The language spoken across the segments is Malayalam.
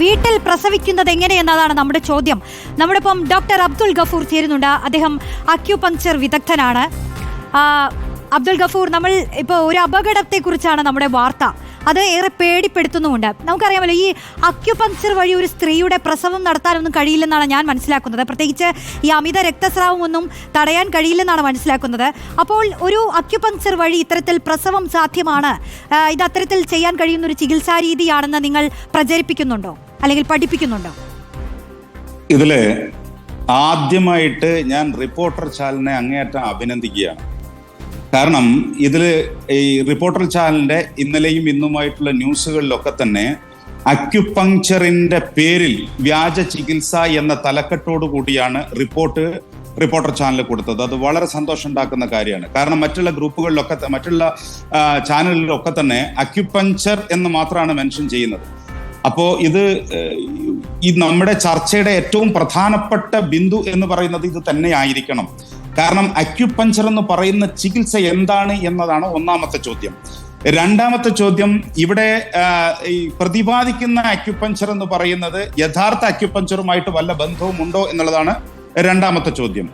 വീട്ടിൽ പ്രസവിക്കുന്നത് എങ്ങനെയെന്നതാണ് നമ്മുടെ ചോദ്യം. നമ്മുടെ ഇപ്പം ഡോക്ടർ അബ്ദുൾ ഗഫൂർ ചേരുന്നുണ്ട്. അദ്ദേഹം അക്യുപങ്ക്ചർ വിദഗ്ധനാണ്. അബ്ദുൾ ഗഫൂർ, നമ്മൾ ഇപ്പോൾ ഒരു അപകടത്തെക്കുറിച്ചാണ് നമ്മുടെ വാർത്ത. അത് ഏറെ പേടിപ്പെടുത്തുന്നുമുണ്ട്. നമുക്കറിയാമല്ലോ, ഈ അക്യുപങ്ക്ചർ വഴി ഒരു സ്ത്രീയുടെ പ്രസവം നടത്താനൊന്നും കഴിയില്ലെന്നാണ് ഞാൻ മനസ്സിലാക്കുന്നത്. പ്രത്യേകിച്ച് ഈ അമിത രക്തസ്രാവം ഒന്നും തടയാൻ കഴിയില്ലെന്നാണ് മനസ്സിലാക്കുന്നത്. അപ്പോൾ ഒരു അക്യുപങ്ക്ചർ വഴി ഇത്തരത്തിൽ പ്രസവം സാധ്യമാണ്, ഇത് അത്തരത്തിൽ ചെയ്യാൻ കഴിയുന്ന ഒരു ചികിത്സാ രീതിയാണെന്ന് നിങ്ങൾ പ്രചരിപ്പിക്കുന്നുണ്ടോ അല്ലെങ്കിൽ പഠിപ്പിക്കുന്നുണ്ടോ? ഇതില് ആദ്യമായിട്ട് ഞാൻ റിപ്പോർട്ടർ ചാനലിനെ അങ്ങേയറ്റം അഭിനന്ദിക്കുകയാണ്. കാരണം ഇതിൽ ഈ റിപ്പോർട്ടർ ചാനലിന്റെ ഇന്നലെയും ഇന്നുമായിട്ടുള്ള ന്യൂസുകളിലൊക്കെ തന്നെ അക്യുപങ്ക്ചറിന്റെ പേരിൽ വ്യാജ ചികിത്സ എന്ന തലക്കെട്ടോടു കൂടിയാണ് റിപ്പോർട്ടർ ചാനൽ കൊടുത്തത്. അത് വളരെ സന്തോഷം ഉണ്ടാക്കുന്ന കാര്യമാണ്. കാരണം മറ്റുള്ള ഗ്രൂപ്പുകളിലൊക്കെ, മറ്റുള്ള ചാനലുകളിലൊക്കെ തന്നെ അക്യുപങ്ക്ചർ എന്ന് മാത്രമാണ് മെൻഷൻ ചെയ്യുന്നത്. അപ്പോൾ ഇത് ഈ നമ്മുടെ ചർച്ചയുടെ ഏറ്റവും പ്രധാനപ്പെട്ട ബിന്ദു എന്ന് പറയുന്നത് ഇത് തന്നെ ആയിരിക്കണം. കാരണം അക്യുപങ്ക്ചർ എന്ന് പറയുന്ന ചികിത്സ എന്താണ് എന്നതാണ് ഒന്നാമത്തെ ചോദ്യം. രണ്ടാമത്തെ ചോദ്യം, ഇവിടെ ഈ പ്രതിപാദിക്കുന്ന അക്യുപങ്ക്ചർ എന്ന് പറയുന്നത് യഥാർത്ഥ അക്യുപങ്ക്ചറുമായിട്ട് വല്ല ബന്ധവുമുണ്ടോ എന്നുള്ളതാണ് രണ്ടാമത്തെ ചോദ്യം.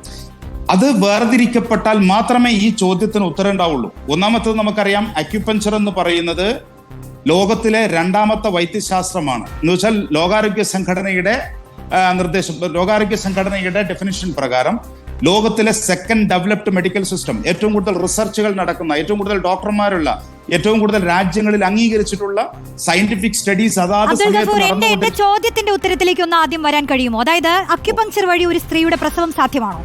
അത് വേർതിരിക്കപ്പെട്ടാൽ മാത്രമേ ഈ ചോദ്യത്തിന് ഉത്തരം ഉണ്ടാവുള്ളൂ. ഒന്നാമത്തത് നമുക്കറിയാം, അക്യുപങ്ക്ചർ എന്ന് പറയുന്നത് ലോകത്തിലെ രണ്ടാമത്തെ വൈദ്യശാസ്ത്രമാണ്. എന്ന് വെച്ചാൽ ലോകാരോഗ്യ സംഘടനയുടെ ഡെഫിനിഷൻ പ്രകാരം ലോകത്തിലെ സെക്കൻഡ് ഡെവലപ്ഡ് മെഡിക്കൽ സിസ്റ്റം, ഏറ്റവും കൂടുതൽ റിസർച്ചുകൾ നടക്കുന്ന, ഏറ്റവും കൂടുതൽ ഡോക്ടർമാരുള്ള, ഏറ്റവും കൂടുതൽ രാജ്യങ്ങളിൽ അംഗീകരിച്ചിട്ടുള്ള സയന്റിഫിക് സ്റ്റഡീസ് എന്റെ ചോദ്യത്തിന്റെ ഉത്തരത്തിലേക്ക് ഒന്ന് ആദ്യം വരാൻ കഴിയുമോ? അതായത് അക്യുപങ്ക്ചർ വഴി ഒരു സ്ത്രീയുടെ പ്രസവം സാധ്യമാണോ?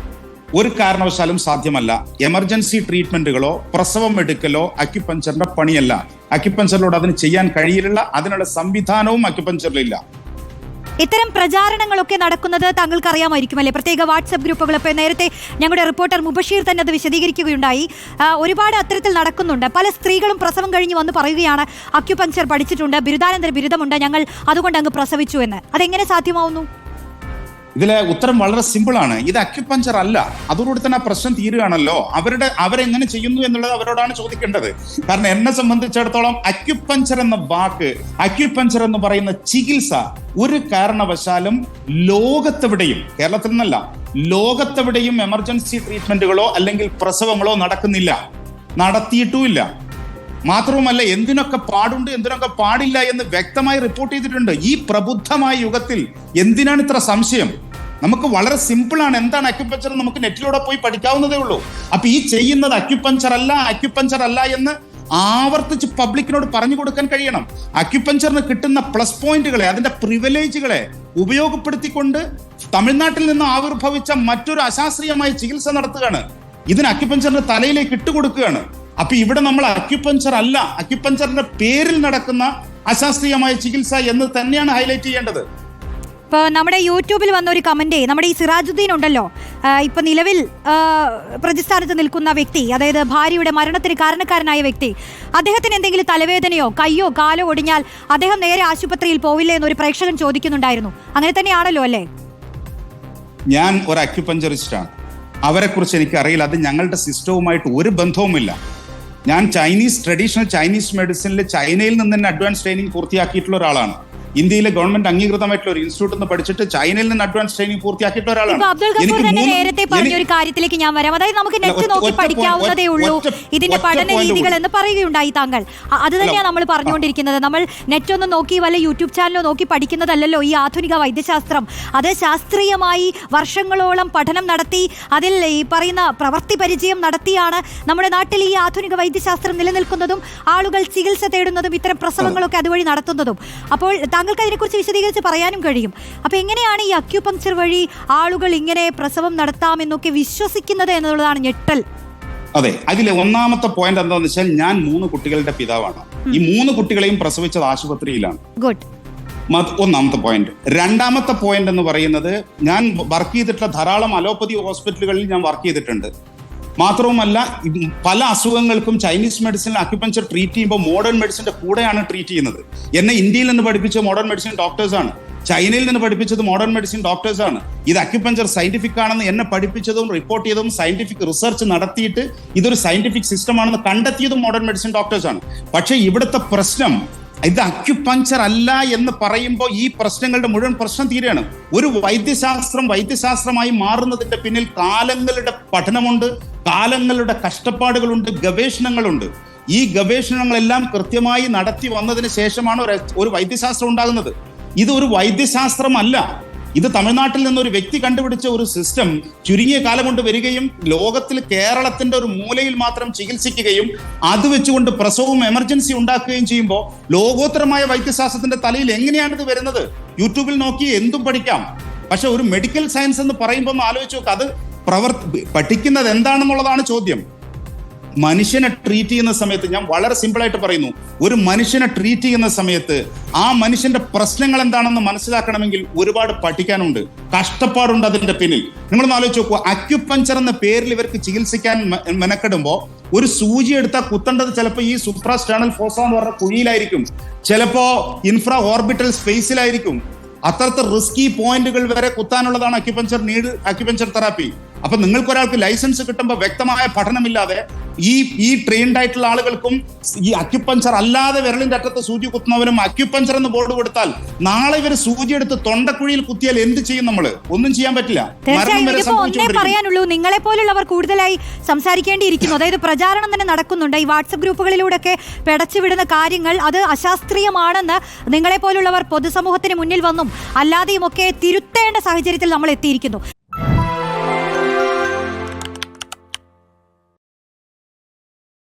ഒരു കാരണവശാലും സാധ്യമല്ല. എമർജൻസി ട്രീറ്റ്മെന്റുകളോ പ്രസവം എടുക്കലോ അക്യുപങ്ക്ചറിന്റെ പണിയല്ല. അക്യുപങ്ക്ചറിലൂടെ അതിന് ചെയ്യാൻ കഴിയില്ല. അതിനുള്ള സംവിധാനവും അക്യുപങ്ക്ചറിലില്ല. ഇത്തരം പ്രചാരണങ്ങളൊക്കെ നടക്കുന്നത് താങ്കൾക്ക് അറിയാമായിരിക്കുമല്ലേ? പ്രത്യേക വാട്സ്ആപ്പ് ഗ്രൂപ്പുകൾ. ഇപ്പോൾ നേരത്തെ ഞങ്ങളുടെ റിപ്പോർട്ടർ മുബഷീർ തന്നെ അത് വിശദീകരിക്കുകയുണ്ടായി. ഒരുപാട് അത്തരത്തിൽ നടക്കുന്നുണ്ട്. പല സ്ത്രീകളും പ്രസവം കഴിഞ്ഞ് വന്ന് പറയുകയാണ്, അക്യുപങ്ക്ചർ പഠിച്ചിട്ടുണ്ട്, ബിരുദാനന്തര ബിരുദമുണ്ട്, ഞങ്ങൾ അതുകൊണ്ട് അങ്ങ് പ്രസവിച്ചു എന്ന്. അതെങ്ങനെ സാധ്യമാവുന്നു? ഇതിലെ ഉത്തരം വളരെ സിമ്പിൾ ആണ്. ഇത് അക്യുപങ്ക്ചർ അല്ല. അതോടുകൂടി തന്നെ ആ പ്രശ്നം തീരുകയാണല്ലോ. അവരെങ്ങനെ ചെയ്യുന്നു എന്നുള്ളത് അവരോടാണ് ചോദിക്കേണ്ടത്. കാരണം എന്നെ സംബന്ധിച്ചിടത്തോളം അക്യുപങ്ക്ചർ എന്ന വാക്ക്, അക്യുപങ്ക്ചർ എന്ന് പറയുന്ന ചികിത്സ ഒരു കാരണവശാലും ലോകത്തെവിടെയും, കേരളത്തിൽ നിന്നല്ല, ലോകത്തെവിടെയും എമർജൻസി ട്രീറ്റ്മെന്റുകളോ അല്ലെങ്കിൽ പ്രസവങ്ങളോ നടക്കുന്നില്ല, നടത്തിയിട്ടുമില്ല. മാത്രവുമല്ല, എന്തിനൊക്കെ പാടുണ്ട്, എന്തിനൊക്കെ പാടില്ല എന്ന് വ്യക്തമായി റിപ്പോർട്ട് ചെയ്തിട്ടുണ്ട്. ഈ പ്രബുദ്ധമായ യുഗത്തിൽ എന്തിനാണ് ഇത്ര സംശയം? നമുക്ക് വളരെ സിമ്പിൾ ആണ്. എന്താണ് അക്യുപങ്ക്ചർ നമുക്ക് നെറ്റിലൂടെ പോയി പഠിക്കാവുന്നതേ ഉള്ളൂ. അപ്പൊ ഈ ചെയ്യുന്നത് അക്യുപങ്ക്ചർ അല്ല എന്ന് ആവർത്തിച്ച് പബ്ലിക്കിനോട് പറഞ്ഞു കൊടുക്കാൻ കഴിയണം. അക്യുപങ്ക്ചറിന് കിട്ടുന്ന പ്ലസ് പോയിന്റുകളെ, അതിന്റെ പ്രിവിലേജുകളെ ഉപയോഗപ്പെടുത്തിക്കൊണ്ട് തമിഴ്നാട്ടിൽ നിന്ന് ആവിർഭവിച്ച മറ്റൊരു അശാസ്ത്രീയമായ ചികിത്സ നടത്തുകയാണ്. ഇതിന് അക്യുപങ്ക്ചറിന്റെ തലയിലേക്ക് ഇട്ടുകൊടുക്കുകയാണ്. അപ്പൊ ഇവിടെ നമ്മൾ അക്യുപങ്ക്ചർ അല്ല, അക്യുപങ്ക്ചറിന്റെ പേരിൽ നടക്കുന്ന അശാസ്ത്രീയമായ ചികിത്സ എന്ന് തന്നെയാണ് ഹൈലൈറ്റ് ചെയ്യേണ്ടത്. ഇപ്പോൾ നമ്മുടെ യൂട്യൂബിൽ വന്ന ഒരു കമന്റ്, നമ്മുടെ ഈ സിറാജുദ്ദീൻ ഉണ്ടല്ലോ, ഇപ്പൊ നിലവിൽ പ്രതിസ്ഥാനത്ത് നിൽക്കുന്ന വ്യക്തി, അതായത് ഭാര്യയുടെ മരണത്തിന് കാരണക്കാരനായ വ്യക്തി, അദ്ദേഹത്തിന് എന്തെങ്കിലും തലവേദനയോ കയ്യോ കാലോ ഒടിഞ്ഞാൽ അദ്ദേഹം നേരെ ആശുപത്രിയിൽ പോവില്ലേ എന്നൊരു പ്രേക്ഷകൻ ചോദിക്കുന്നുണ്ടായിരുന്നു. അങ്ങനെ തന്നെയാണല്ലോ അല്ലേ? ഞാൻ ഒരു അക്യുപങ്ക്ചറിസ്റ്റാണ്. അവരെ കുറിച്ച് എനിക്കറിയില്ല. അത് ഞങ്ങളുടെ സിസ്റ്റവുമായിട്ട് ഒരു ബന്ധവുമില്ല. ഞാൻ ട്രഡീഷണൽ ചൈനീസ് മെഡിസിനിൽ ചൈനയിൽ നിന്ന് തന്നെ അഡ്വാൻസ് ട്രെയിനിങ് പൂർത്തിയാക്കിയിട്ടുള്ള ഒരാളാണ്. ഇന്ത്യയിലെ ഗവൺമെന്റ് അംഗീകൃതമായിട്ടുള്ള ഒരു ഇൻസ്റ്റിറ്റ്യൂട്ടിൽ നിന്ന് പഠിച്ചിട്ട് ചൈനയിൽ നിന്ന് അഡ്വാൻസ് ട്രെയിനിങ് പൂർത്തിയാക്കിയിട്ടുള്ള ഒരാളാണ്. അബ്ദുൾ ഗഫൂർ തന്നെ നേരത്തെ പറഞ്ഞ ഒരു കാര്യത്തിലേക്ക് ഞാൻ വരാം. അതായത് നമുക്ക് നെറ്റ് നോക്കി പഠിക്കാവുന്നതേ ഉള്ളൂ ഇതിന്റെ പഠന രീതികൾ എന്ന് പറയുകയുണ്ടായി താങ്കൾ. അത് തന്നെയാണ് നമ്മൾ പറഞ്ഞുകൊണ്ടിരിക്കുന്നത്. നമ്മൾ നെറ്റ് ഒന്നും നോക്കി വല്ല യൂട്യൂബ് ചാനലോ നോക്കി പഠിക്കുന്നതല്ലല്ലോ ഈ ആധുനിക വൈദ്യശാസ്ത്രം. അത് ശാസ്ത്രീയമായി വർഷങ്ങളോളം പഠനം നടത്തി, അതിൽ ഈ പറയുന്ന പ്രവൃത്തി പരിചയം നടത്തിയാണ് നമ്മുടെ നാട്ടിൽ ഈ ആധുനിക വൈദ്യശാസ്ത്രം നിലനിൽക്കുന്നതും ആളുകൾ ചികിത്സ തേടുന്നതും ഇത്തരം പ്രസവങ്ങളൊക്കെ അതുവഴി നടത്തുന്നതും. അപ്പോൾ താങ്കൾക്ക് അതിനെക്കുറിച്ച് വിശദീകരിച്ച് പറയാനും കഴിയും. അപ്പൊ എങ്ങനെയാണ് ഈ അക്യുപങ്ക്ചർ വഴി ആളുകൾ ഇങ്ങനെ പ്രസവം നടത്താമെന്നൊക്കെ വിശ്വസിക്കുന്നത് എന്നുള്ളതാണ് ഞെട്ടൽ. അതെ, അതിലെ ഒന്നാമത്തെ പോയിന്റ് എന്താണെന്ന് വെച്ചാൽ, ഞാൻ 3 കുട്ടികളുടെ പിതാവാണ്. ഈ 3 കുട്ടികളെയും പ്രസവിച്ചത് ആശുപത്രിയിലാണ്. ഗുഡ്. ഒന്നാമത്തെ പോയിന്റ്. രണ്ടാമത്തെ പോയിന്റ് എന്ന് പറയുന്നത്, ഞാൻ വർക്ക് ചെയ്തിട്ടുള്ള ധാരാളം അലോപ്പതി ഹോസ്പിറ്റലുകളിൽ ഞാൻ വർക്ക് ചെയ്തിട്ടുണ്ട്. മാത്രവുമല്ല, പല അസുഖങ്ങൾക്കും ചൈനീസ് മെഡിസിനിൽ അക്യുപങ്ക്ചർ ട്രീറ്റ് ചെയ്യുമ്പോൾ മോഡേൺ മെഡിസിന്റെ കൂടെയാണ് ട്രീറ്റ് ചെയ്യുന്നത്. എന്നെ ഇന്ത്യയിൽ നിന്ന് പഠിപ്പിച്ച മോഡേൺ മെഡിസിൻ ഡോക്ടേഴ്സാണ്, ചൈനയിൽ നിന്ന് പഠിപ്പിച്ചത് മോഡേൺ മെഡിസിൻ ഡോക്ടേഴ്സാണ്. ഇത് അക്യുപങ്ക്ചർ സയന്റിഫിക് ആണെന്ന് എന്നെ പഠിപ്പിച്ചതും റിപ്പോർട്ട് ചെയ്തതും സയന്റിഫിക് റിസർച്ച് നടത്തിയിട്ട് ഇതൊരു സയന്റിഫിക് സിസ്റ്റം ആണെന്ന് കണ്ടെത്തിയതും മോഡേൺ മെഡിസിൻ ഡോക്ടേഴ്സാണ്. പക്ഷേ ഇവിടുത്തെ പ്രശ്നം ഇത് അക്യുപഞ്ചർ അല്ല എന്ന് പറയുമ്പോൾ ഈ പ്രശ്നങ്ങളുടെ മുഴുവൻ പ്രശ്നം തീരെയാണ്. ഒരു വൈദ്യശാസ്ത്രമായി മാറുന്നതിന്റെ പിന്നിൽ കാലങ്ങളുടെ പഠനമുണ്ട്, കാലങ്ങളുടെ കഷ്ടപ്പാടുകളുണ്ട്, ഗവേഷണങ്ങളുണ്ട്. ഈ ഗവേഷണങ്ങളെല്ലാം കൃത്യമായി നടത്തി വന്നതിന് ശേഷമാണ് ഒരു വൈദ്യശാസ്ത്രം ഉണ്ടാകുന്നത്. ഇത് ഒരു വൈദ്യശാസ്ത്രമല്ല. ഇത് തമിഴ്നാട്ടിൽ നിന്നൊരു വ്യക്തി കണ്ടുപിടിച്ച ഒരു സിസ്റ്റം ചുരുങ്ങിയ കാലം കൊണ്ട് വരികയും ലോകത്തിൽ കേരളത്തിന്റെ ഒരു മൂലയിൽ മാത്രം ചികിത്സിക്കുകയും അത് വെച്ചുകൊണ്ട് പ്രസവവും എമർജൻസി ഉണ്ടാക്കുകയും ചെയ്യുമ്പോൾ ലോകോത്തരമായ വൈദ്യശാസ്ത്രത്തിന്റെ തലയിൽ എങ്ങനെയാണ് ഇത് വരുന്നത്? യൂട്യൂബിൽ നോക്കി എന്തും പഠിക്കാം. പക്ഷെ ഒരു മെഡിക്കൽ സയൻസ് എന്ന് പറയുമ്പോൾ ഒന്ന് ആലോചിച്ച് നോക്കുക, അത് പഠിക്കുന്നത് എന്താണെന്നുള്ളതാണ് ചോദ്യം. മനുഷ്യനെ ട്രീറ്റ് ചെയ്യുന്ന സമയത്ത്, ഞാൻ വളരെ സിമ്പിളായിട്ട് പറയുന്നു, ഒരു മനുഷ്യനെ ട്രീറ്റ് ചെയ്യുന്ന സമയത്ത് ആ മനുഷ്യന്റെ പ്രശ്നങ്ങൾ എന്താണെന്ന് മനസ്സിലാക്കണമെങ്കിൽ ഒരുപാട് പഠിക്കാനുണ്ട്, കഷ്ടപ്പാടുണ്ട് അതിന്റെ പിന്നിൽ. നിങ്ങളൊന്ന് ആലോചിച്ച് നോക്കൂ, അക്യുപഞ്ചർ എന്ന പേരിൽ ഇവർക്ക് ചികിത്സിക്കാൻ മെനക്കെടുമ്പോൾ ഒരു സൂചി എടുത്താൽ കുത്തേണ്ടത് ചിലപ്പോൾ ഈ സൂപ്രാസ്റ്റേണൽ ഫോസ എന്ന് പറഞ്ഞ കുഴിയിലായിരിക്കും, ചിലപ്പോ ഇൻഫ്രാ ഓർബിറ്റൽ സ്പേസിലായിരിക്കും. അത്രത്തെ റിസ്കി പോയിന്റുകൾ വരെ കുത്താനുള്ളതാണ് അക്യുപഞ്ചർ തെറാപ്പി. അപ്പൊ നിങ്ങൾക്ക് ഒരാൾക്ക് ലൈസൻസ് കിട്ടുമ്പോൾ വ്യക്തമായ പഠനമില്ലാതെ ഈ ട്രെയിൻഡ് ആയിട്ടുള്ള ആളുകൾക്കും ഈ അക്യുപഞ്ചർ അല്ലാതെ വിരലിന്റെ അറ്റത്ത് സൂചി കുത്തുന്നവരും അക്യുപഞ്ചർ എന്ന് ബോർഡ് കൊടുത്താൽ നാളെ ഇവർ സൂചി എടുത്ത് തൊണ്ടക്കുഴിയിൽ കുത്തിയാൽ എന്ത് ചെയ്യും? നമ്മള് ഒന്നും ചെയ്യാൻ പറ്റില്ല. പറയാനുള്ളൂ, നിങ്ങളെ പോലുള്ളവർ കൂടുതലായി സംസാരിക്കേണ്ടിയിരിക്കുന്നു. അതായത് പ്രചാരണം തന്നെ നടക്കുന്നുണ്ട്. ഈ വാട്സപ്പ് ഗ്രൂപ്പുകളിലൂടെയൊക്കെ പെടച്ചുവിടുന്ന കാര്യങ്ങൾ അത് അശാസ്ത്രീയമാണെന്ന് നിങ്ങളെ പോലുള്ളവർ പൊതുസമൂഹത്തിന് മുന്നിൽ വന്നും അല്ലാതെയും ഒക്കെ തിരുത്തേണ്ട സാഹചര്യത്തിൽ നമ്മൾ എത്തിയിരിക്കുന്നു.